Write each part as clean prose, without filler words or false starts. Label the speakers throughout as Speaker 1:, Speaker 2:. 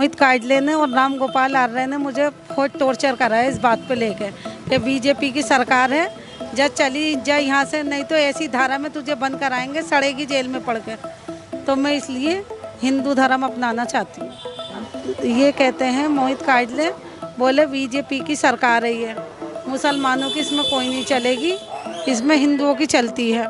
Speaker 1: मोहित काजले ने और राम गोपाल आर्य ने मुझे बहुत टॉर्चर करा है इस बात पे लेकर कि बीजेपी की सरकार है, जा चली जा यहाँ से, नहीं तो ऐसी धारा में तुझे बंद कराएंगे, सड़ेगी जेल में पड़ के। तो मैं इसलिए हिंदू धर्म अपनाना चाहती हूँ। ये कहते हैं मोहित काजले, बोले बीजेपी की सरकार है ये, मुसलमानों की इसमें कोई नहीं चलेगी, इसमें हिंदुओं की चलती है।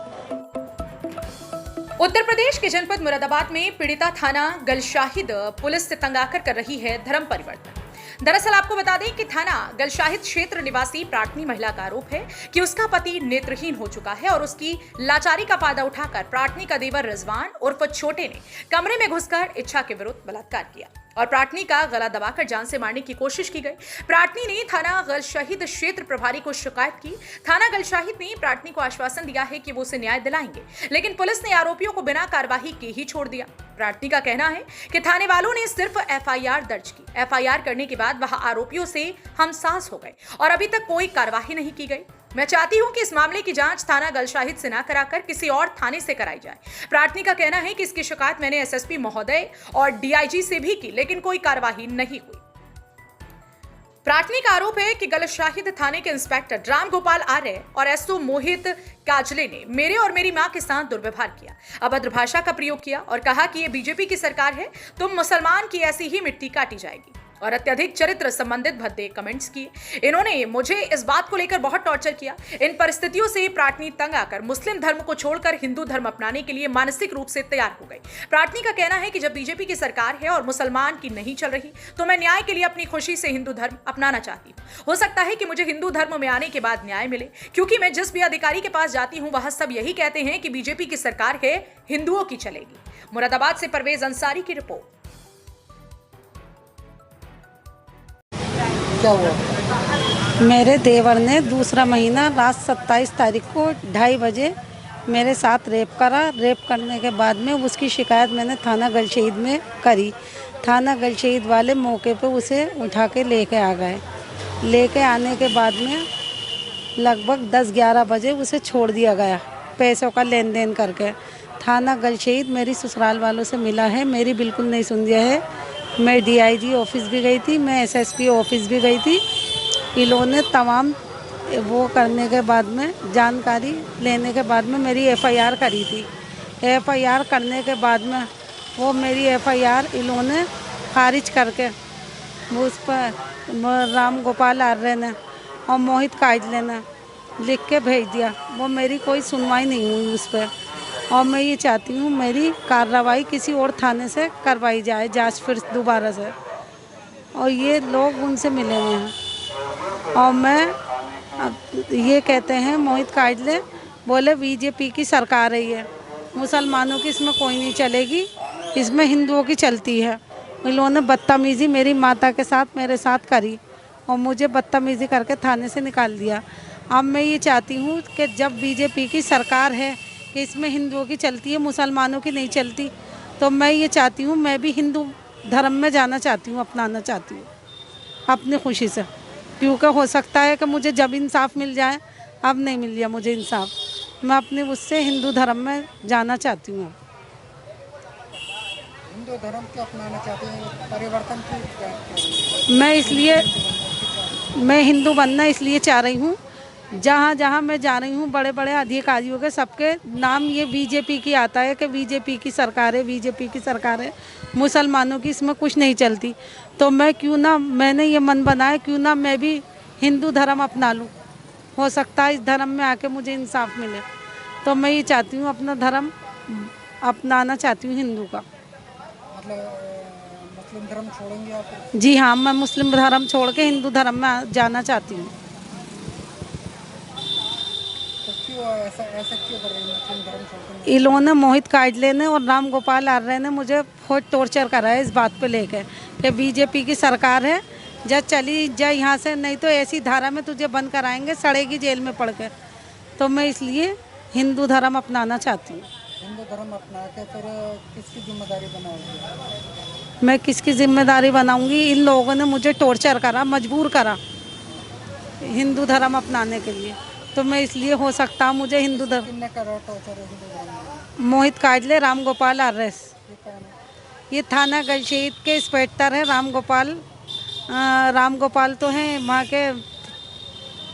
Speaker 2: उत्तर प्रदेश के जनपद मुरादाबाद में पीड़िता थाना गलशाहिद पुलिस से तंग आकर कर रही है धर्म परिवर्तन। दरअसल आपको बता दें कि थाना गलशाहिद क्षेत्र निवासी प्रार्थनी महिला का आरोप है कि उसका पति नेत्रहीन हो चुका है और उसकी लाचारी का फायदा उठाकर प्रार्थनी का देवर रिजवान उर्फ छोटे ने कमरे में घुसकर इच्छा के विरुद्ध बलात्कार किया और प्रार्थनी का गला दबाकर जान से मारने की कोशिश की गई। प्रार्थनी ने थाना गलशाहिद क्षेत्र प्रभारी को शिकायत की। थाना गलशाहिद ने प्रार्थनी को आश्वासन दिया है कि वो उसे न्याय दिलाएंगे, लेकिन पुलिस ने आरोपियों को बिना कार्रवाई के ही छोड़ दिया। प्रार्थनी का कहना है कि थाने वालों ने सिर्फ एफआईआर दर्ज की। एफआईआर करने के बाद वह आरोपियों से हमसास हो गए और अभी तक कोई कार्रवाई नहीं की गई। मैं चाहती हूं कि इस मामले की जांच थाना गलशाहिद से न कराकर किसी और थाने से कराई जाए। प्रार्थनी का कहना है कि इसकी शिकायत मैंने एसएसपी महोदय और डीआईजी से भी की, लेकिन कोई कार्रवाई नहीं हुई। प्रार्थनी का आरोप है कि गलशाहिद थाने के इंस्पेक्टर राम गोपाल आर्य और एसओ मोहित काजले ने मेरे और मेरी मां के साथ दुर्व्यवहार किया, अभद्र भाषा का प्रयोग किया और कहा कि ये बीजेपी की सरकार है, तुम मुसलमान की ऐसी ही मिट्टी काटी जाएगी, और अत्यधिक चरित्र संबंधित भद्दे कमेंट्स किए। इन्होंने मुझे इस बात को लेकर बहुत टॉर्चर किया। इन परिस्थितियों से प्रार्थनी तंग आकर मुस्लिम धर्म को छोड़कर हिंदू धर्म अपनाने के लिए मानसिक रूप से तैयार हो गई। प्रार्थनी का कहना है कि जब बीजेपी की सरकार है और मुसलमान की नहीं चल रही, तो मैं न्याय के लिए अपनी खुशी से हिंदू धर्म अपनाना चाहती हूँ। हो सकता है कि मुझे हिंदू धर्म में आने के बाद न्याय मिले, क्योंकि मैं जिस भी अधिकारी के पास जाती हूँ वह सब यही कहते हैं कि बीजेपी की सरकार है, हिंदुओं की चलेगी। मुरादाबाद से परवेज अंसारी की रिपोर्ट।
Speaker 1: क्या हुआ? मेरे देवर ने दूसरा महीना रात 27 तारीख को 2:30 बजे मेरे साथ रेप करा। रेप करने के बाद में उसकी शिकायत मैंने थाना गलशहीद में करी। थाना गलशहीद वाले मौके पे उसे उठा के लेके आ गए। लेके आने के बाद में लगभग 10-11 बजे उसे छोड़ दिया गया, पैसों का लेन देन करके। थाना गलशहीद मेरी ससुराल वालों से मिला है, मेरी बिल्कुल नहीं सुन दिया है। मैं डीआईजी ऑफिस भी गई थी, मैं एसएसपी ऑफिस भी गई थी। इन्होंने तमाम वो करने के बाद में, जानकारी लेने के बाद में मेरी एफआईआर करी थी। एफआईआर करने के बाद में वो मेरी एफआईआर इन्होंने खारिज करके उस पर राम गोपाल आर्य ने और मोहित काजले ने लिख के भेज दिया। वो मेरी कोई सुनवाई नहीं हुई उस पर, और मैं ये चाहती हूँ मेरी कार्रवाई किसी और थाने से करवाई जाए, जांच फिर दोबारा से। और ये लोग उनसे मिले हुए हैं और मैं ये कहते हैं मोहित काजले, बोले बीजेपी की सरकार है ये, मुसलमानों की इसमें कोई नहीं चलेगी, इसमें हिंदुओं की चलती है। इन्होंने बदतमीज़ी मेरी माता के साथ मेरे साथ करी और मुझे बदतमीज़ी करके थाने से निकाल दिया। अब मैं ये चाहती हूँ कि जब बीजेपी की सरकार है कि इसमें हिंदुओं की चलती है, मुसलमानों की नहीं चलती, तो मैं ये चाहती हूँ मैं भी हिंदू धर्म में जाना चाहती हूँ, अपनाना चाहती हूँ अपनी खुशी से, क्योंकि हो सकता है कि मुझे जब इंसाफ मिल जाए, अब नहीं मिल गया मुझे इंसाफ, मैं अपने उससे हिंदू धर्म में जाना चाहती हूँ।
Speaker 3: हिंदू धर्म को अपनाना चाहती हूँ, परिवर्तन की
Speaker 1: मैं हिंदू बनना इसलिए चाह रही हूँ, जहाँ जहाँ मैं जा रही हूँ बड़े बड़े अधिकारियों के सबके नाम ये बीजेपी की आता है कि बीजेपी की सरकार है, बीजेपी की सरकार है, मुसलमानों की इसमें कुछ नहीं चलती। तो मैं क्यों ना, मैंने ये मन बनाया क्यों ना मैं भी हिंदू धर्म अपना लूँ, हो सकता है इस धर्म में आके मुझे इंसाफ मिले। तो मैं ये चाहती हूँ अपना धर्म अपनाना चाहती हूँ, हिंदू का।
Speaker 3: मतलब मुस्लिम धर्म छोड़ेंगे आप?
Speaker 1: जी हाँ, मैं मुस्लिम धर्म छोड़ के हिंदू धर्म में जाना चाहती हूँ।
Speaker 3: ऐसा क्यों कर रही हैं मुस्लिम धर्म छोड़कर?
Speaker 1: इन्होंने मोहित काजले ने और राम गोपाल आर्य ने मुझे बहुत टॉर्चर करा है इस बात पे लेकर कि बीजेपी की सरकार है, जा चली जा यहाँ से, नहीं तो ऐसी धारा में तुझे बंद कराएंगे, सड़ेगी जेल में पड़ के। तो मैं इसलिए हिंदू धर्म अपनाना चाहती हूँ।
Speaker 3: हिंदू धर्म अपना के फिर किसकी जिम्मेदारी बनाओगी?
Speaker 1: मैं किसकी जिम्मेदारी बनाऊंगी? इन लोगों ने मुझे टॉर्चर करा, मजबूर करा हिंदू धर्म अपनाने के लिए, तो मैं इसलिए हो सकता मुझे हिंदू धर्म।
Speaker 3: किसने करा टॉर्चर हिंदू धर्म में?
Speaker 1: मोहित काजले, राम गोपाल आर्य। ये थाना गलशहीद के इंस्पेक्टर हैं राम गोपाल तो हैं वहाँ के,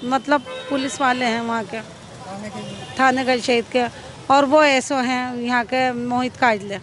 Speaker 1: मतलब पुलिस वाले हैं वहाँ के,
Speaker 3: थाने के
Speaker 1: थाने गलशहीद के। और वो एसओ हैं यहाँ के मोहित काजले।